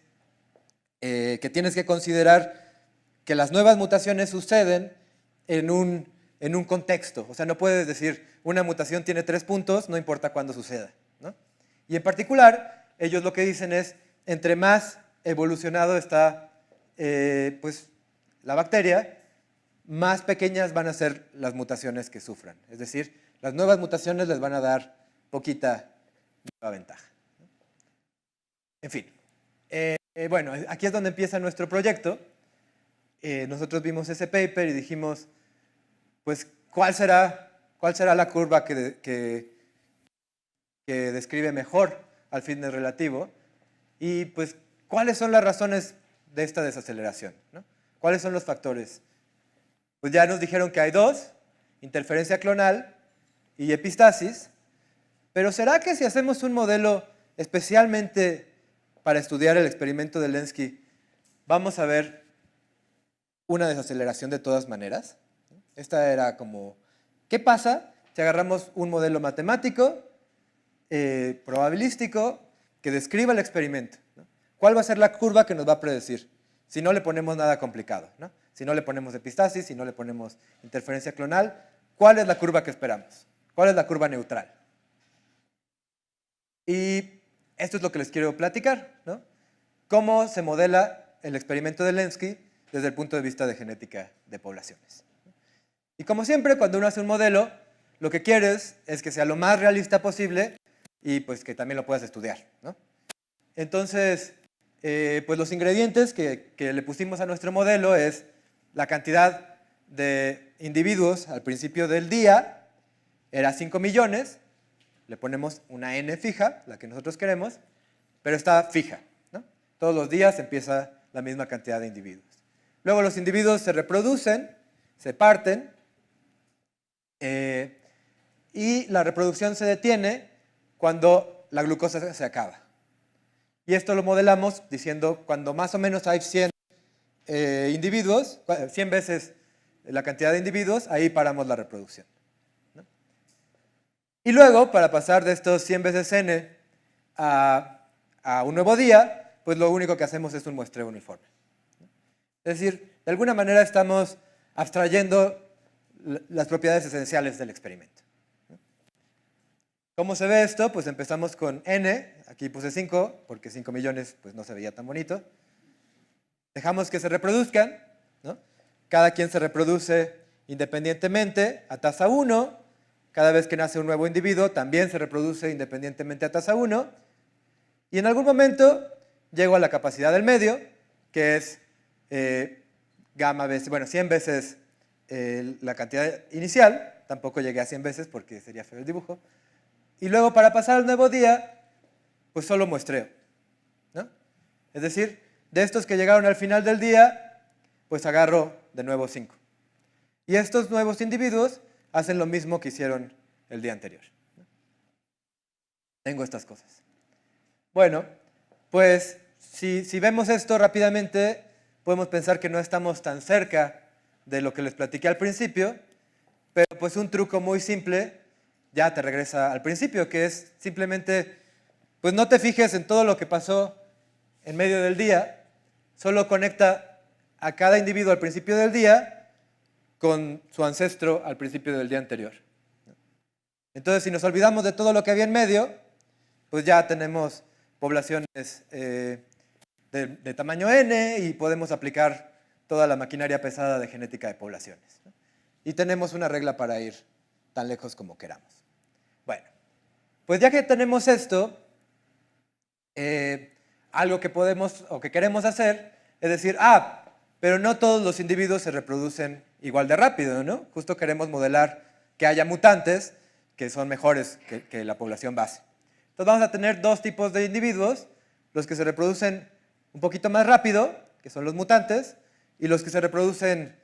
que tienes que considerar que las nuevas mutaciones suceden en un contexto. O sea, no puedes decir, una mutación tiene 3 puntos, no importa cuándo suceda, ¿no? Y en particular, ellos lo que dicen es, entre más evolucionado está pues, la bacteria, más pequeñas van a ser las mutaciones que sufran. Es decir, las nuevas mutaciones les van a dar poquita nueva ventaja. En fin. Bueno, aquí es donde empieza nuestro proyecto. Nosotros vimos ese paper y dijimos, pues, ¿cuál será la curva que describe mejor al fitness relativo? Y, pues, ¿cuáles son las razones de esta desaceleración, ¿no? ¿Cuáles son los factores? Pues ya nos dijeron que hay 2, interferencia clonal y epistasis, pero ¿será que si hacemos un modelo especialmente para estudiar el experimento de Lenski, vamos a ver una desaceleración de todas maneras? Esta era como, ¿qué pasa si agarramos un modelo matemático, probabilístico, que describa el experimento, ¿no? ¿Cuál va a ser la curva que nos va a predecir? Si no le ponemos nada complicado, ¿no? Si no le ponemos epistasis, si no le ponemos interferencia clonal, ¿cuál es la curva que esperamos? ¿Cuál es la curva neutral? Y esto es lo que les quiero platicar, ¿no? ¿Cómo se modela el experimento de Lenski desde el punto de vista de genética de poblaciones? Y como siempre, cuando uno hace un modelo, lo que quieres es que sea lo más realista posible y pues que también lo puedas estudiar, ¿no? Entonces, pues los ingredientes que le pusimos a nuestro modelo es la cantidad de individuos al principio del día, era 5 millones, le ponemos una n fija, la que nosotros queremos, pero está fija, ¿no? Todos los días empieza la misma cantidad de individuos. Luego los individuos se reproducen, se parten, y la reproducción se detiene cuando la glucosa se acaba. Y esto lo modelamos diciendo cuando más o menos hay 100 individuos, 100 veces la cantidad de individuos, ahí paramos la reproducción, ¿no? Y luego, para pasar de estos 100 veces n a un nuevo día, pues lo único que hacemos es un muestreo uniforme, ¿no? Es decir, de alguna manera estamos abstrayendo las propiedades esenciales del experimento, ¿no? ¿Cómo se ve esto? Pues empezamos con n, aquí puse 5, porque 5 millones pues no se veía tan bonito. Dejamos que se reproduzcan, ¿no? Cada quien se reproduce independientemente a tasa 1, cada vez que nace un nuevo individuo también se reproduce independientemente a tasa 1, y en algún momento llego a la capacidad del medio, que es gamma veces, bueno, 100 veces la cantidad inicial, tampoco llegué a 100 veces porque sería feo el dibujo, y luego para pasar al nuevo día, pues solo muestreo, ¿no? Es decir, de estos que llegaron al final del día, pues agarro de nuevo 5. Y estos nuevos individuos hacen lo mismo que hicieron el día anterior, ¿no? Tengo estas cosas. Bueno, pues si vemos esto rápidamente, podemos pensar que no estamos tan cerca de lo que les platiqué al principio, pero pues un truco muy simple ya te regresa al principio, que es simplemente, pues no te fijes en todo lo que pasó en medio del día, solo conecta a cada individuo al principio del día con su ancestro al principio del día anterior. Entonces, si nos olvidamos de todo lo que había en medio, pues ya tenemos poblaciones de tamaño n y podemos aplicar toda la maquinaria pesada de genética de poblaciones, ¿no? Y tenemos una regla para ir tan lejos como queramos. Bueno, pues ya que tenemos esto, algo que podemos o que queremos hacer es decir, pero no todos los individuos se reproducen igual de rápido, ¿no? Justo queremos modelar que haya mutantes que son mejores que la población base. Entonces vamos a tener dos tipos de individuos, los que se reproducen un poquito más rápido, que son los mutantes, y los que se reproducen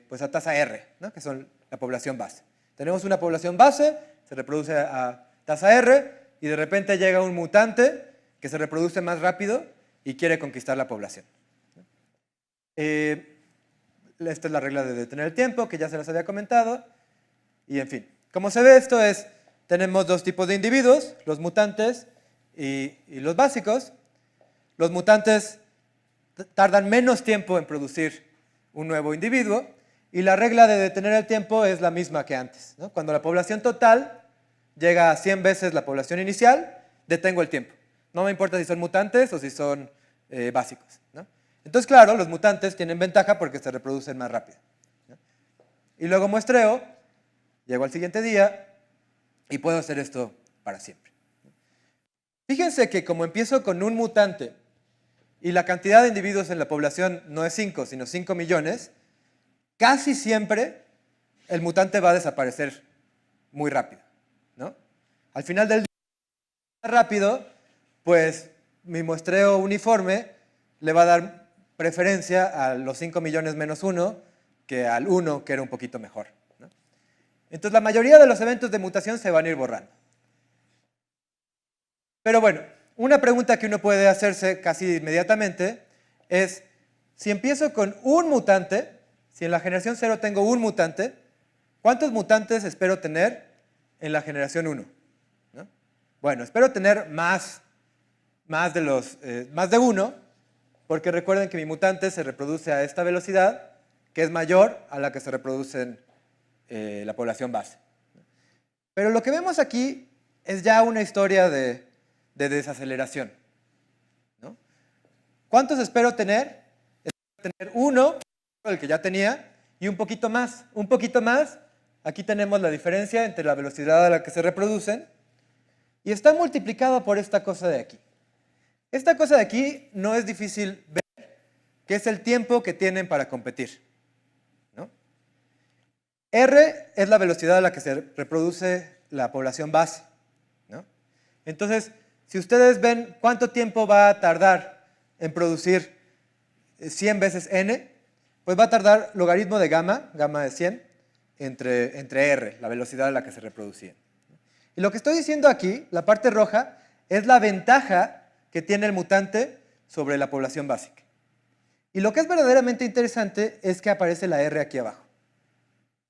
pues a tasa R, ¿no? Que son la población base. Tenemos una población base, se reproduce a tasa R, y de repente llega un mutante que se reproduce más rápido y quiere conquistar la población. Esta es la regla de detener el tiempo, que ya se las había comentado, y en fin. Como se ve esto tenemos dos tipos de individuos, los mutantes y los básicos. Los mutantes tardan menos tiempo en producir un nuevo individuo, y la regla de detener el tiempo es la misma que antes, ¿no? Cuando la población total llega a 100 veces la población inicial, detengo el tiempo. No me importa si son mutantes o si son básicos, ¿no? Entonces, claro, los mutantes tienen ventaja porque se reproducen más rápido, ¿no? Y luego muestreo, llego al siguiente día y puedo hacer esto para siempre. Fíjense que como empiezo con un mutante y la cantidad de individuos en la población no es 5, sino 5 millones, casi siempre el mutante va a desaparecer muy rápido, ¿no? Al final del día, rápido, pues mi muestreo uniforme le va a dar preferencia a los 5 millones menos 1 que al 1, que era un poquito mejor, ¿no? Entonces la mayoría de los eventos de mutación se van a ir borrando. Pero bueno, una pregunta que uno puede hacerse casi inmediatamente es, si empiezo con un mutante, si en la generación 0 tengo un mutante, ¿cuántos mutantes espero tener en la generación 1? ¿No? Bueno, espero tener más de 1, porque recuerden que mi mutante se reproduce a esta velocidad, que es mayor a la que se reproduce en la población base. Pero lo que vemos aquí es ya una historia de desaceleración, ¿no? ¿Cuántos espero tener? Espero tener 1, el que ya tenía, y un poquito más. Un poquito más, aquí tenemos la diferencia entre la velocidad a la que se reproducen, y está multiplicado por esta cosa de aquí. Esta cosa de aquí no es difícil ver, que es el tiempo que tienen para competir, ¿no? R es la velocidad a la que se reproduce la población base, ¿no? Entonces, si ustedes ven cuánto tiempo va a tardar en producir 100 veces n, pues va a tardar logaritmo de gamma de 100, entre r, la velocidad a la que se reproducían. Y lo que estoy diciendo aquí, la parte roja, es la ventaja que tiene el mutante sobre la población básica. Y lo que es verdaderamente interesante es que aparece la R aquí abajo.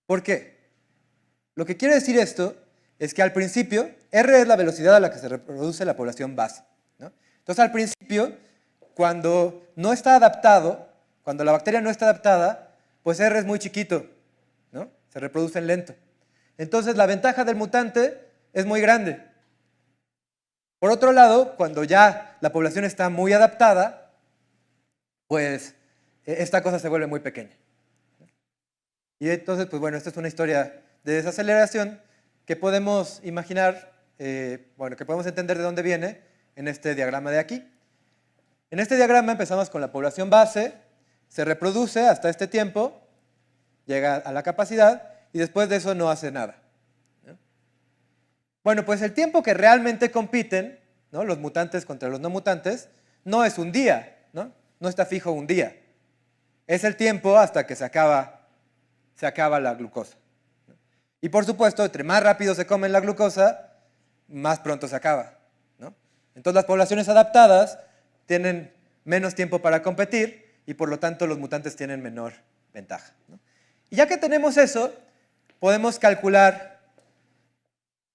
¿Por qué? Lo que quiere decir esto es que al principio, R es la velocidad a la que se reproduce la población base, ¿no? Entonces al principio, cuando no está adaptado, cuando la bacteria no está adaptada, pues R es muy chiquito, ¿no? Se reproducen lento. Entonces la ventaja del mutante es muy grande. Por otro lado, cuando ya la población está muy adaptada, pues esta cosa se vuelve muy pequeña. Y entonces, pues bueno, esta es una historia de desaceleración que podemos imaginar, bueno, que podemos entender de dónde viene en este diagrama de aquí. En este diagrama empezamos con la población base, se reproduce hasta este tiempo, llega a la capacidad y después de eso no hace nada, ¿no? Bueno, pues el tiempo que realmente compiten, ¿no?, los mutantes contra los no mutantes, no es un día, ¿no? No está fijo un día. Es el tiempo hasta que se acaba la glucosa, ¿no? Y por supuesto, entre más rápido se comen la glucosa, más pronto se acaba, ¿no? Entonces las poblaciones adaptadas tienen menos tiempo para competir y por lo tanto los mutantes tienen menor ventaja, ¿no? Y ya que tenemos eso, podemos calcular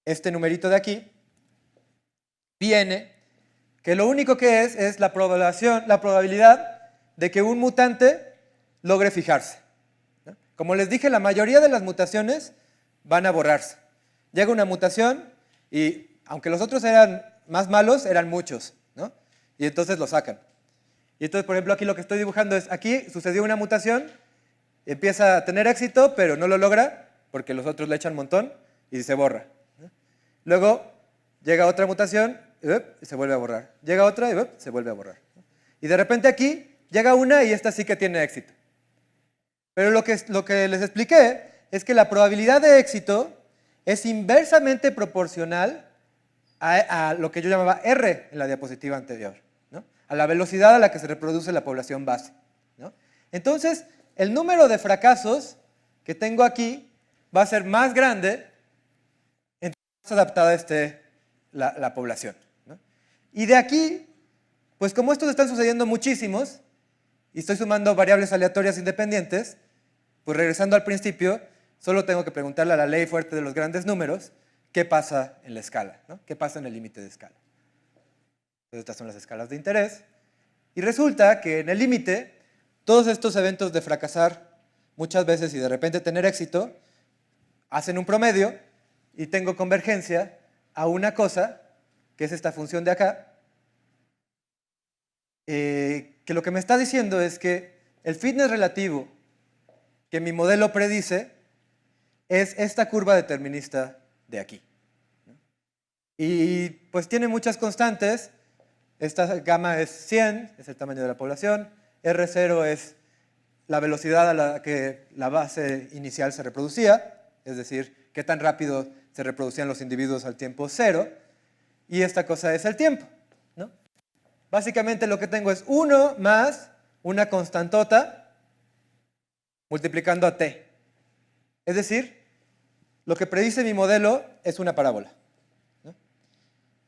este numerito de aquí, viene, que lo único que es la probabilidad de que un mutante logre fijarse, ¿no? Como les dije, la mayoría de las mutaciones van a borrarse. Llega una mutación y, aunque los otros eran más malos, eran muchos, ¿no? Y entonces lo sacan. Y entonces, por ejemplo, aquí lo que estoy dibujando es, aquí sucedió una mutación, empieza a tener éxito, pero no lo logra, porque los otros le echan un montón y se borra, ¿no? Luego llega otra mutación y se vuelve a borrar. Llega otra y se vuelve a borrar. Y de repente aquí llega una y esta sí que tiene éxito. Pero lo que les expliqué es que la probabilidad de éxito es inversamente proporcional a lo que yo llamaba R en la diapositiva anterior, ¿no? A la velocidad a la que se reproduce la población base, ¿no? Entonces, el número de fracasos que tengo aquí va a ser más grande entre más adaptada esté la población, ¿no? Y de aquí, pues como estos están sucediendo muchísimos, y estoy sumando variables aleatorias independientes, pues regresando al principio, solo tengo que preguntarle a la ley fuerte de los grandes números qué pasa en la escala, ¿no? ¿Qué pasa en el límite de escala? Entonces, estas son las escalas de interés. Y resulta que en el límite, todos estos eventos de fracasar muchas veces y de repente tener éxito, hacen un promedio y tengo convergencia a una cosa, que es esta función de acá, que lo que me está diciendo es que el fitness relativo que mi modelo predice es esta curva determinista de aquí. Y pues tiene muchas constantes. Esta gamma es 100, es el tamaño de la población. R0 es la velocidad a la que la base inicial se reproducía, es decir, qué tan rápido se reproducían los individuos al tiempo 0. Y esta cosa es el tiempo, ¿no? Básicamente lo que tengo es 1 más una constantota multiplicando a t. Es decir, lo que predice mi modelo es una parábola, ¿no?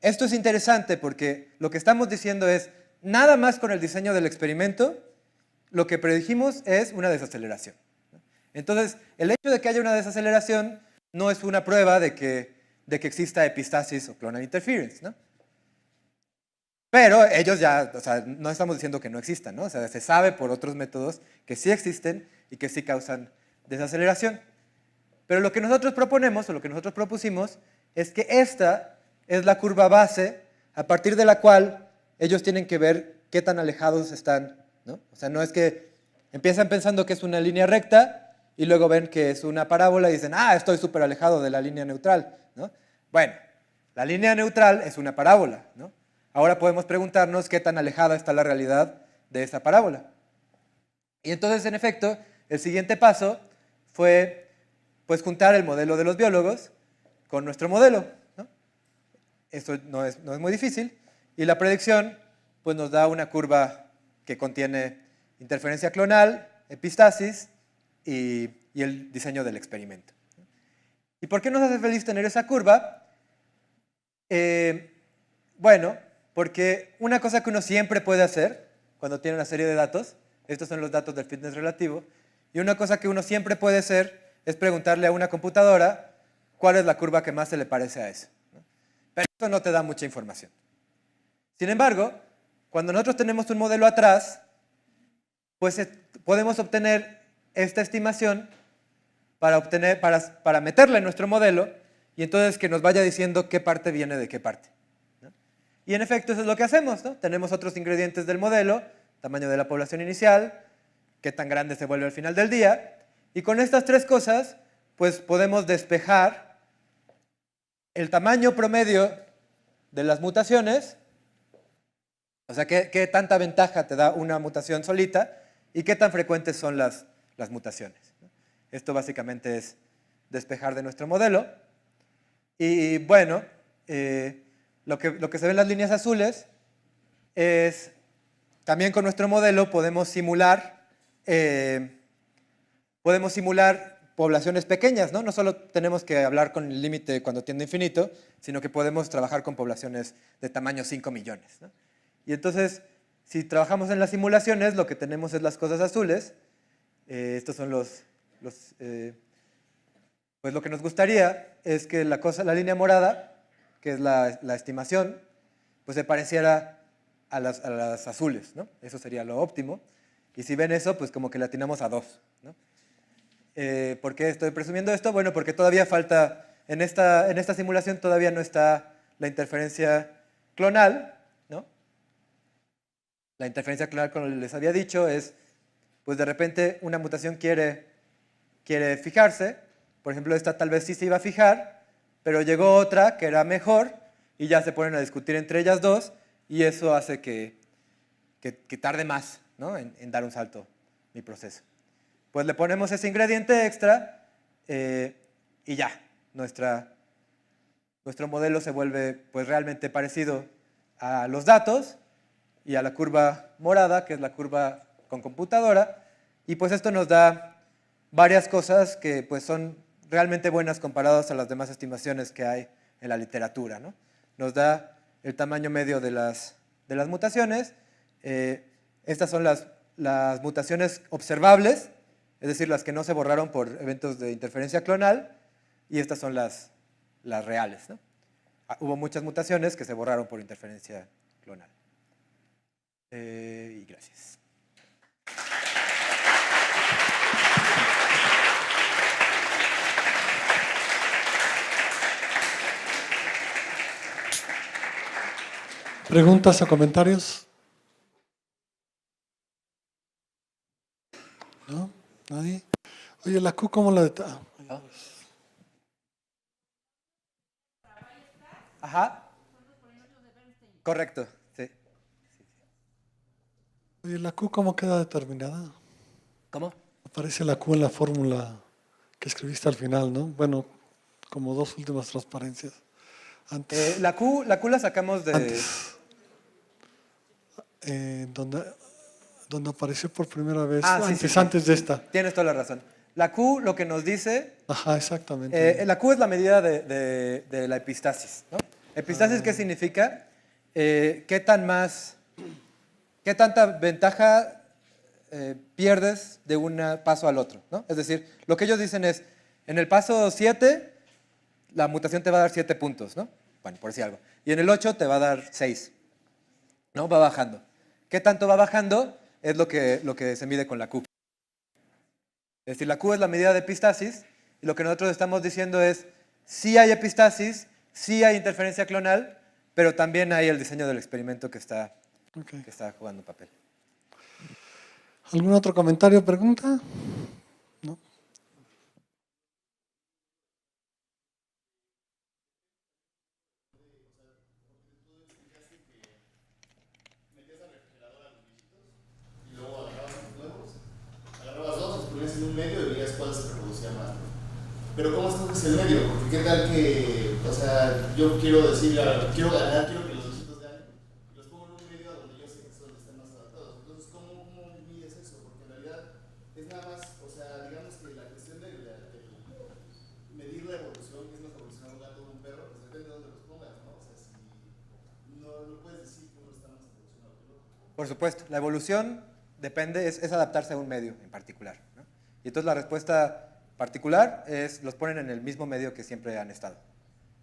Esto es interesante porque lo que estamos diciendo es, nada más con el diseño del experimento, lo que predijimos es una desaceleración, ¿no? Entonces, el hecho de que haya una desaceleración no es una prueba de que exista epistasis o clonal interference, ¿no? Pero ellos ya, o sea, no estamos diciendo que no existan, ¿no? O sea, se sabe por otros métodos que sí existen y que sí causan desaceleración. Pero lo que nosotros proponemos, o lo que nosotros propusimos, es que esta es la curva base a partir de la cual ellos tienen que ver qué tan alejados están, ¿no? O sea, no es que empiezan pensando que es una línea recta y luego ven que es una parábola y dicen, ah, estoy súper alejado de la línea neutral, ¿no? Bueno, la línea neutral es una parábola, ¿no? Ahora podemos preguntarnos qué tan alejada está la realidad de esa parábola. Y entonces, en efecto, el siguiente paso fue pues, juntar el modelo de los biólogos con nuestro modelo, ¿no? Esto no es muy difícil. Y la predicción pues, nos da una curva que contiene interferencia clonal, epistasis y el diseño del experimento. ¿Y por qué nos hace feliz tener esa curva? Bueno, porque una cosa que uno siempre puede hacer cuando tiene una serie de datos, estos son los datos del fitness relativo, y una cosa que uno siempre puede hacer es preguntarle a una computadora cuál es la curva que más se le parece a eso, ¿no? Pero eso no te da mucha información. Sin embargo, cuando nosotros tenemos un modelo atrás, pues podemos obtener esta estimación para meterla en nuestro modelo y entonces que nos vaya diciendo qué parte viene de qué parte, ¿no? Y en efecto eso es lo que hacemos, ¿no? Tenemos otros ingredientes del modelo, tamaño de la población inicial, qué tan grande se vuelve al final del día, y con estas tres cosas pues podemos despejar el tamaño promedio de las mutaciones, o sea, qué tanta ventaja te da una mutación solita y qué tan frecuentes son las mutaciones, ¿no? Esto básicamente es despejar de nuestro modelo. Y bueno, lo que se ve en las líneas azules es, también con nuestro modelo podemos simular poblaciones pequeñas, ¿no? No solo tenemos que hablar con el límite cuando tiende a infinito, sino que podemos trabajar con poblaciones de tamaño 5 millones, ¿no? Y entonces, si trabajamos en las simulaciones, lo que tenemos es las cosas azules. Estos son pues lo que nos gustaría es que la línea morada, que es la estimación, pues se pareciera a las azules, ¿no? Eso sería lo óptimo. Y si ven eso, pues como que le atinamos a 2, ¿no? ¿Por qué estoy presumiendo esto? Bueno, porque todavía falta, en esta simulación todavía no está la interferencia clonal, ¿no? La interferencia clonal, como les había dicho, es, pues de repente una mutación quiere fijarse. Por ejemplo, esta tal vez sí se iba a fijar, pero llegó otra que era mejor y ya se ponen a discutir entre ellas dos y eso hace que tarde más, ¿no? en dar un salto mi proceso. Pues le ponemos ese ingrediente extra y ya, nuestro modelo se vuelve pues, realmente parecido a los datos y a la curva morada, que es la curva con computadora, y pues esto nos da varias cosas que pues, son realmente buenas comparadas a las demás estimaciones que hay en la literatura, ¿no? Nos da el tamaño medio de las mutaciones. Estas son las mutaciones observables, es decir, las que no se borraron por eventos de interferencia clonal, y estas son las reales, ¿no? Hubo muchas mutaciones que se borraron por interferencia clonal. Y gracias. ¿Preguntas o comentarios? ¿No? ¿Nadie? Oye, la Q, ¿cómo la de...? Ajá. Correcto, sí. Oye, ¿la Q cómo queda determinada? ¿Cómo? Aparece la Q en la fórmula que escribiste al final, ¿no? Bueno, como dos últimas transparencias. Antes. La Q la sacamos de... Antes. Donde apareció por primera vez. Sí. Antes de esta. Tienes toda la razón. La Q lo que nos dice... Ajá, exactamente. La Q es la medida de la epistasis, ¿no? ¿Epistasis qué significa? ¿Qué tanta ventaja pierdes de un paso al otro, ¿no? Es decir, lo que ellos dicen es, en el paso 7, la mutación te va a dar 7 puntos, ¿no? Bueno, por decir algo. Y en el 8 te va a dar 6, ¿no? Va bajando. ¿Qué tanto va bajando? Es lo que se mide con la Q. Es decir, la Q es la medida de epistasis, y lo que nosotros estamos diciendo es, sí hay epistasis, sí hay interferencia clonal, pero también hay el diseño del experimento que está jugando un papel. ¿Algún otro comentario o pregunta? ¿No? Agarrabas dos, los ponías en un medio y veías cuál se reproducía más, ¿no? Pero ¿cómo escoges el medio? Porque qué tal que, o sea, yo quiero decir, quiero ganar, quiero que los bichitos ganen, y los pongo en un medio donde yo sé que son donde están más adaptados. Entonces, ¿cómo mides eso? Porque en realidad es nada más, o sea, digamos que la cuestión de medir la evolución, que es más evolucionar un gato o un perro, pues depende de dónde los pongas, ¿no? O sea, si no puedes decir que uno está más evolucionado que el otro. Por supuesto, la evolución depende, es adaptarse a un medio en particular, ¿no? Y entonces la respuesta particular es, los ponen en el mismo medio que siempre han estado,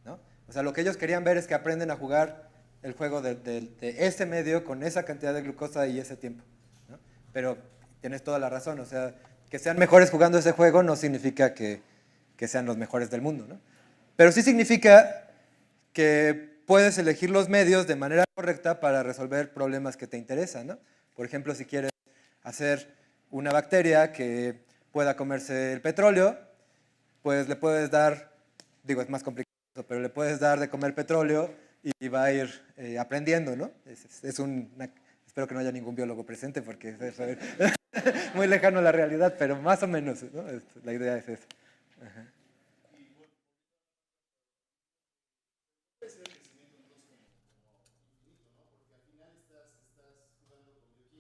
¿no? O sea, lo que ellos querían ver es que aprenden a jugar el juego de ese medio con esa cantidad de glucosa y ese tiempo, ¿no? Pero tienes toda la razón, o sea, que sean mejores jugando ese juego no significa que sean los mejores del mundo, ¿no? Pero sí significa que puedes elegir los medios de manera correcta para resolver problemas que te interesan, ¿no? Por ejemplo, si quieres hacer una bacteria que pueda comerse el petróleo, pues le puedes dar, digo, es más complicado, pero le puedes dar de comer petróleo y va a ir aprendiendo, ¿no? Espero que no haya ningún biólogo presente porque es muy lejano a la realidad, pero más o menos, ¿no? La idea es esa. Ajá.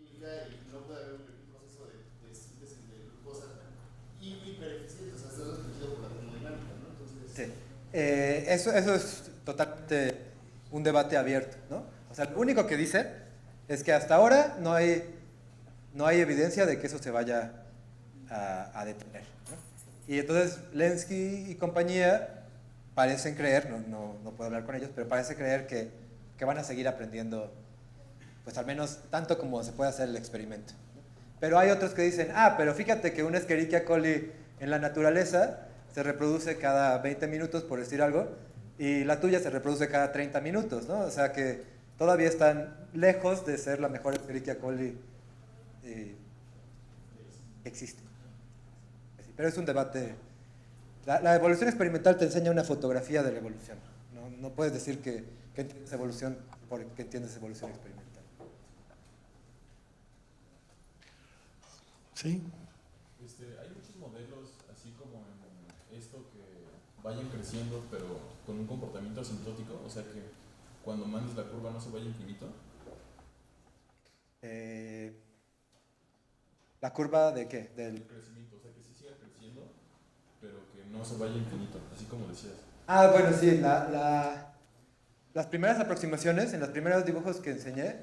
Y no puede haber un proceso de síntesis de glucosa hipereficiente, o sea, está restringido por la termodinámica, ¿no? Entonces... Sí. Eso es totalmente un debate abierto, ¿no? O sea, lo único que dice es que hasta ahora no hay evidencia de que eso se vaya a detener, ¿no? Y entonces Lenski y compañía parecen creer, no puedo hablar con ellos, pero parece creer que van a seguir aprendiendo, pues al menos tanto como se puede hacer el experimento, ¿no? Pero hay otros que dicen, pero fíjate que una Escherichia coli en la naturaleza se reproduce cada 20 minutos, por decir algo, y la tuya se reproduce cada 30 minutos, ¿no? O sea que todavía están lejos de ser la mejor Escherichia coli que existe. Pero es un debate La evolución experimental te enseña una fotografía de la evolución. No puedes decir que entiendes evolución porque entiendes evolución experimental. Sí. Hay muchos modelos, así como en esto, que vayan creciendo, pero con un comportamiento asintótico, o sea que cuando mandes la curva no se vaya infinito. ¿La curva de qué? Del crecimiento, o sea que sí siga creciendo, pero que no se vaya infinito, así como decías. Ah, bueno, sí, las primeras aproximaciones, en los primeros dibujos que enseñé,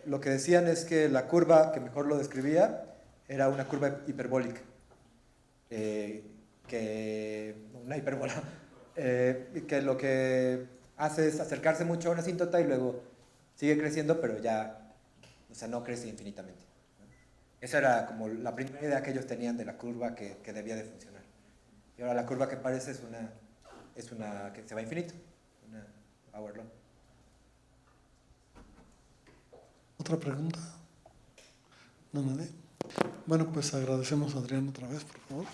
lo que decían es que la curva que mejor lo describía era una curva hiperbólica. Una hipérbola. Que lo que hace es acercarse mucho a una asíntota y luego sigue creciendo, pero ya, o sea, no crece infinitamente. Esa era como la primera idea que ellos tenían de la curva que debía de funcionar. Y ahora la curva que parece es una que se va a infinito, una power law. ¿Otra pregunta? No, nadie. Bueno, pues agradecemos a Adrián otra vez, por favor.